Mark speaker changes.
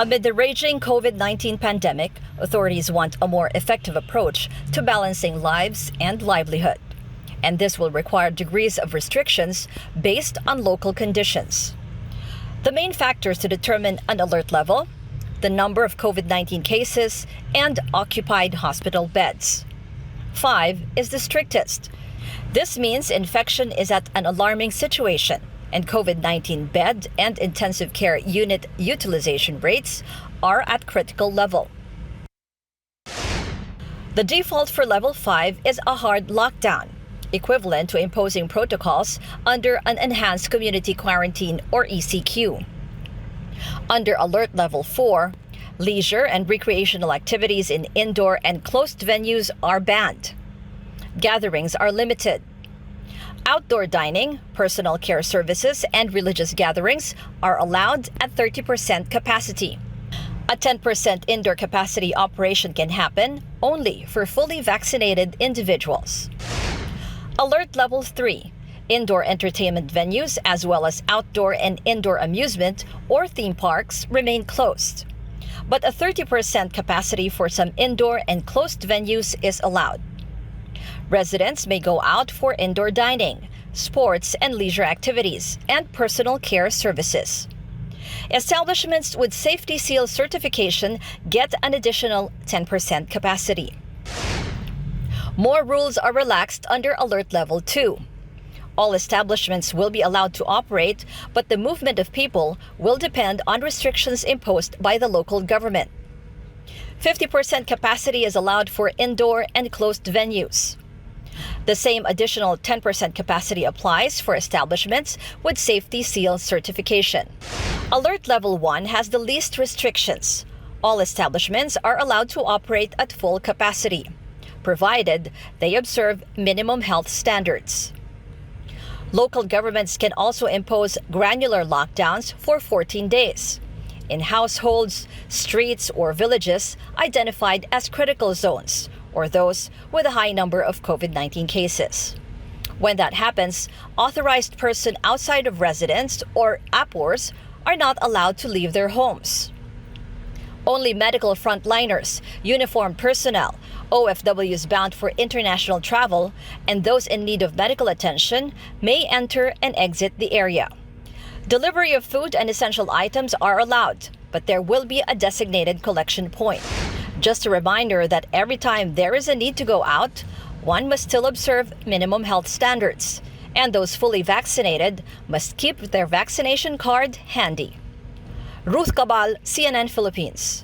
Speaker 1: Amid the raging COVID-19 pandemic, authorities want a more effective approach to balancing lives and livelihood. And this will require degrees of restrictions based on local conditions. The main factors to determine an alert level: the number of COVID-19 cases and occupied hospital beds. 5 is the strictest. This means infection is at an alarming situation, and COVID-19 bed and intensive care unit utilization rates are at critical level. The default for level 5 is a hard lockdown, equivalent to imposing protocols under an enhanced community quarantine or ECQ. Under alert level 4, leisure and recreational activities in indoor and closed venues are banned. Gatherings are limited. Outdoor dining, personal care services, and religious gatherings are allowed at 30% capacity. A 10% indoor capacity operation can happen only for fully vaccinated individuals. Alert level 3. Indoor entertainment venues as well as outdoor and indoor amusement or theme parks remain closed. But a 30% capacity for some indoor and closed venues is allowed. Residents may go out for indoor dining, sports and leisure activities, and personal care services. Establishments with Safety Seal certification get an additional 10% capacity. More rules are relaxed under Alert Level 2. All establishments will be allowed to operate, but the movement of people will depend on restrictions imposed by the local government. 50% capacity is allowed for indoor and closed venues. The same additional 10% capacity applies for establishments with Safety Seal certification. Alert Level 1 has the least restrictions. All establishments are allowed to operate at full capacity, provided they observe minimum health standards. Local governments can also impose granular lockdowns for 14 days in households, streets, or villages identified as critical zones, or those with a high number of COVID-19 cases. When that happens, authorized persons outside of residence or APORs are not allowed to leave their homes. Only medical frontliners, uniformed personnel, OFWs bound for international travel, and those in need of medical attention may enter and exit the area. Delivery of food and essential items are allowed, but there will be a designated collection point. Just a reminder that every time there is a need to go out, one must still observe minimum health standards, and those fully vaccinated must keep their vaccination card handy. Ruth Cabal, CNN Philippines.